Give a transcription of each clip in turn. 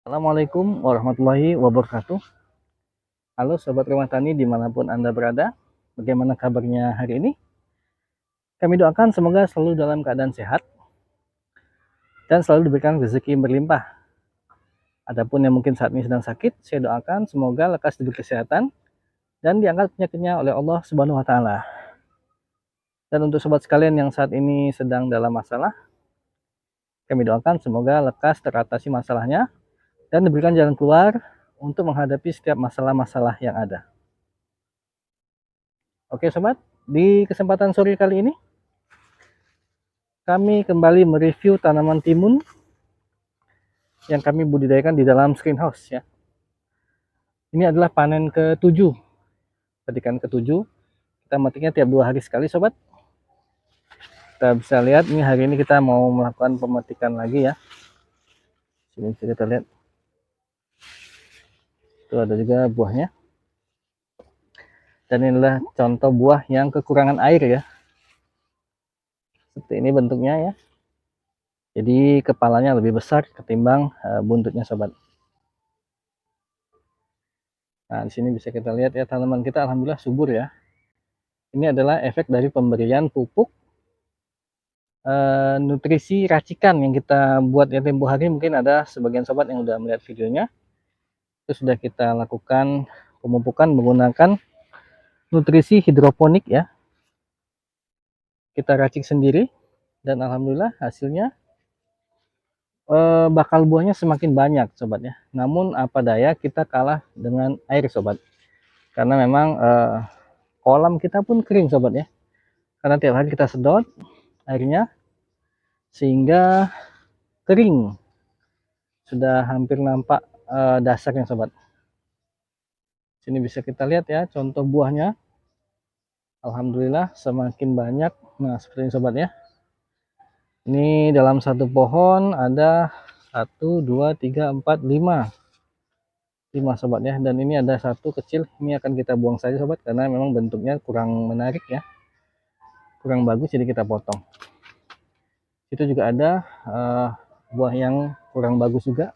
Assalamualaikum warahmatullahi wabarakatuh. Halo Sobat Rumah Tani dimanapun Anda berada. Bagaimana kabarnya hari ini? Kami doakan semoga selalu dalam keadaan sehat dan selalu diberikan rezeki berlimpah. Adapun yang mungkin saat ini sedang sakit, saya doakan semoga lekas diberi kesehatan dan diangkat penyakitnya oleh Allah Subhanahu wa taala. Dan untuk sobat sekalian yang saat ini sedang dalam masalah, kami doakan semoga lekas teratasi masalahnya dan diberikan jalan keluar untuk menghadapi setiap masalah-masalah yang ada. Oke sobat, di kesempatan sore kali ini kami kembali mereview tanaman timun yang kami budidayakan di dalam greenhouse ya. Ini adalah panen ke-7, petikan ke-7. Kita metiknya tiap 2 hari sekali sobat. Kita bisa lihat ini hari ini kita mau melakukan pemetikan lagi ya. Sini bisa kita lihat. Itu ada juga buahnya. Dan inilah contoh buah yang kekurangan air ya. Seperti ini bentuknya ya. Jadi kepalanya lebih besar ketimbang buntutnya sobat. Nah, di sini bisa kita lihat ya, tanaman kita alhamdulillah subur ya. Ini adalah efek dari pemberian pupuk nutrisi racikan yang kita buat ya tempo hari. Mungkin ada sebagian sobat yang udah melihat videonya. Itu sudah kita lakukan pemupukan menggunakan nutrisi hidroponik ya. Kita racik sendiri dan alhamdulillah hasilnya bakal buahnya semakin banyak sobat ya. Namun apa daya kita kalah dengan air sobat. Karena memang kolam kita pun kering sobat ya. Karena tiap hari kita sedot airnya sehingga kering. Sudah hampir nampak dasarnya sobat. Sini bisa kita lihat ya contoh buahnya. Alhamdulillah semakin banyak. Nah seperti ini sobat ya. Ini dalam satu pohon ada 1, 2, 3, 4, 5 sobat ya. Dan ini ada satu kecil, ini akan kita buang saja sobat karena memang bentuknya kurang menarik ya, kurang bagus, jadi kita potong. Itu juga ada buah yang kurang bagus juga.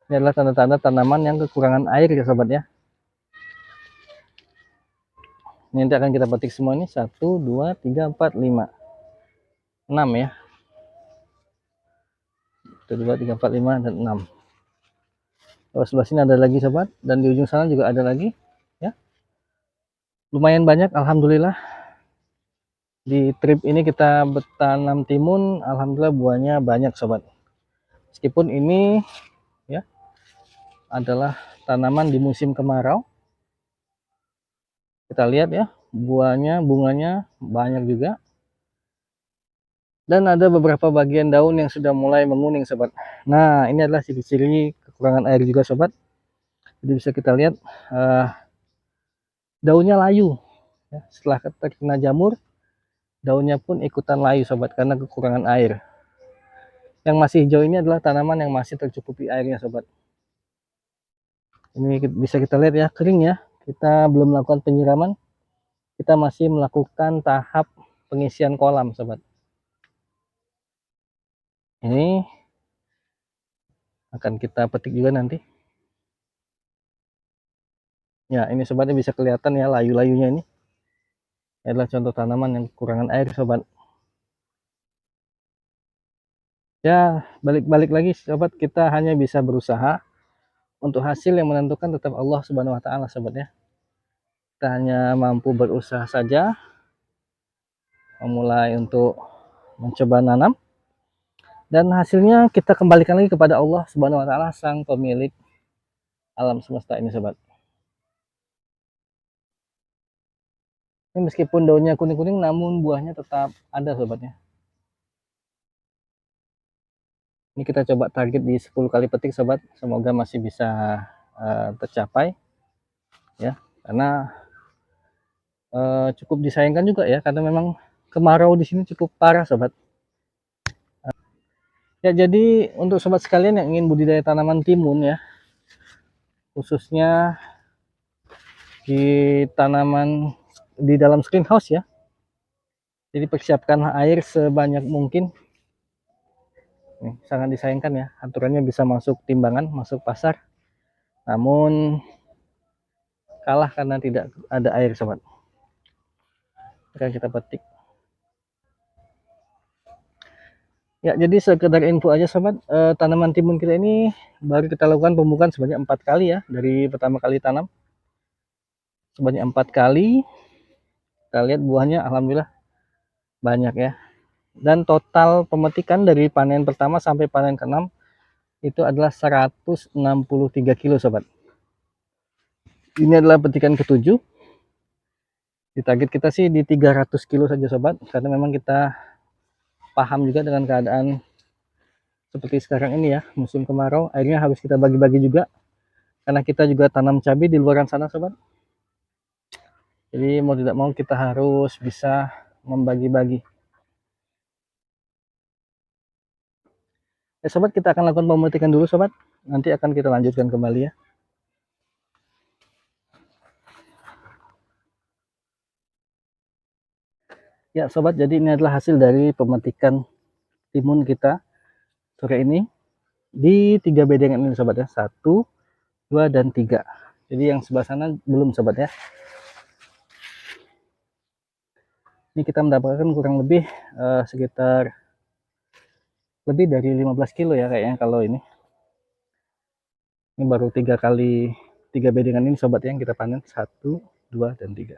Ini adalah tanda-tanda tanaman yang kekurangan air ya sobat ya. Ini nanti akan kita petik semua ini 1, 2, 3, 4, 5, 6 ya. 1, 2, 3, 4, 5 dan 6. Terus sebelah sini ada lagi sobat, dan di ujung sana juga ada lagi ya. Lumayan banyak alhamdulillah. Di trip ini kita bertanam timun, alhamdulillah buahnya banyak sobat. Meskipun ini ya adalah tanaman di musim kemarau. Kita lihat ya, buahnya, bunganya banyak juga. Dan ada beberapa bagian daun yang sudah mulai menguning sobat. Nah ini adalah ciri-ciri kekurangan air juga sobat. Jadi bisa kita lihat daunnya layu ya. Setelah terkena jamur, daunnya pun ikutan layu sobat karena kekurangan air. Yang masih hijau ini adalah tanaman yang masih tercukupi airnya sobat. Ini bisa kita lihat ya, kering ya. Kita belum melakukan penyiraman, kita masih melakukan tahap pengisian kolam sobat. Ini akan kita petik juga nanti ya. Ini sobatnya bisa kelihatan ya layu-layunya. Ini adalah contoh tanaman yang kekurangan air sobat ya. Balik-balik lagi sobat, kita hanya bisa berusaha. Untuk hasil yang menentukan tetap Allah Subhanahu wa taala sobat ya. Kita hanya mampu berusaha saja, memulai untuk mencoba nanam, dan hasilnya kita kembalikan lagi kepada Allah Subhanahu wa taala, sang pemilik alam semesta ini sobat. Ini meskipun daunnya kuning-kuning namun buahnya tetap ada sobatnya. Ini kita coba target di 10 kali petik sobat, semoga masih bisa tercapai ya, karena cukup disayangkan juga ya, karena memang kemarau di sini cukup parah sobat. Ya jadi untuk sobat sekalian yang ingin budidaya tanaman timun ya, khususnya di tanaman di dalam greenhouse ya, jadi persiapkan air sebanyak mungkin. Nih, sangat disayangkan ya, aturannya bisa masuk timbangan, masuk pasar, namun kalah karena tidak ada air sobat. Akan kita petik. Ya, jadi sekedar info aja sobat, tanaman timun kita ini baru kita lakukan pemupukan sebanyak 4 kali ya, dari pertama kali tanam. Sebanyak 4 kali. Kita lihat buahnya alhamdulillah banyak ya. Dan total pemetikan dari panen pertama sampai panen ke-6 itu adalah 163 kilo sobat. Ini adalah petikan ke-7. Di target kita sih di 300 kilo saja sobat, karena memang kita paham juga dengan keadaan seperti sekarang ini ya, musim kemarau, airnya harus kita bagi-bagi juga karena kita juga tanam cabai di luar sana sobat. Jadi mau tidak mau kita harus bisa membagi-bagi. Ya sobat, kita akan lakukan pemetikan dulu sobat, nanti akan kita lanjutkan kembali ya. Ya sobat, jadi ini adalah hasil dari pemetikan timun kita sore ini di 3 bedengan ini sobat ya, 1, 2, dan 3. Jadi yang sebelah sana belum sobat ya. Ini kita mendapatkan kurang lebih sekitar lebih dari 15 kilo ya kayaknya kalau ini. Ini baru 3 kali 3 bedengan ini sobat yang kita panen, 1, 2, dan 3.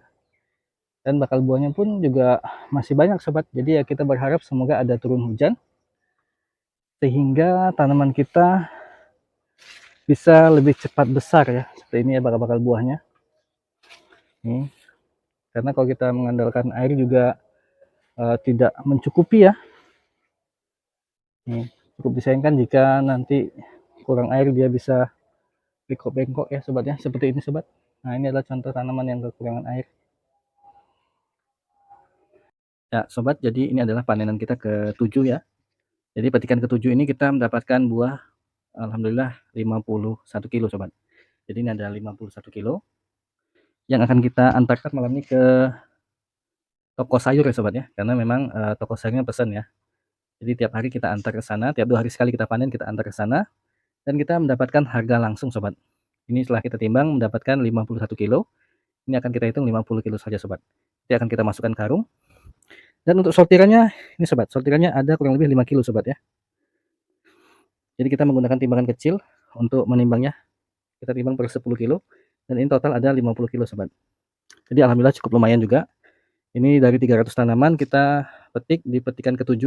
Dan bakal buahnya pun juga masih banyak sobat. Jadi ya kita berharap semoga ada turun hujan sehingga tanaman kita bisa lebih cepat besar ya. Seperti ini ya bakal buahnya. Nih. Karena kalau kita mengandalkan air juga tidak mencukupi ya. Nih, cukup disayangkan jika nanti kurang air dia bisa bengkok-bengkok ya sobat ya, seperti ini sobat. Nah, ini adalah contoh tanaman yang kekurangan air. Ya sobat, jadi ini adalah panenan kita ke-7 ya. Jadi petikan ke-7 ini kita mendapatkan buah alhamdulillah 51 kilo sobat. Jadi ini ada 51 kilo yang akan kita antarkan malam ini ke toko sayur ya sobat ya, karena memang toko sayurnya pesan ya. Jadi tiap hari kita antar ke sana, tiap 2 hari sekali kita panen, kita antar ke sana dan kita mendapatkan harga langsung sobat. Ini setelah kita timbang mendapatkan 51 kilo. Ini akan kita hitung 50 kilo saja sobat. Ini akan kita masukkan karung. Dan untuk sortirannya ini sobat, sortirannya ada kurang lebih 5 kilo sobat ya. Jadi kita menggunakan timbangan kecil untuk menimbangnya. Kita timbang per 10 kilo dan ini total ada 50 kilo sobat. Jadi alhamdulillah cukup lumayan juga. Ini dari 300 tanaman kita petik di petikan ke-7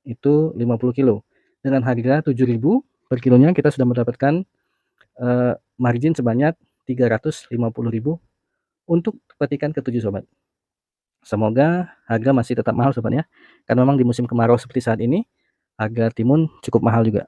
itu 50 kilo. Dengan harga 7.000 per kilonya kita sudah mendapatkan margin sebanyak 350.000 untuk petikan ke-7 sobat. Semoga harga masih tetap mahal sobat ya. Karena memang di musim kemarau seperti saat ini harga timun cukup mahal juga.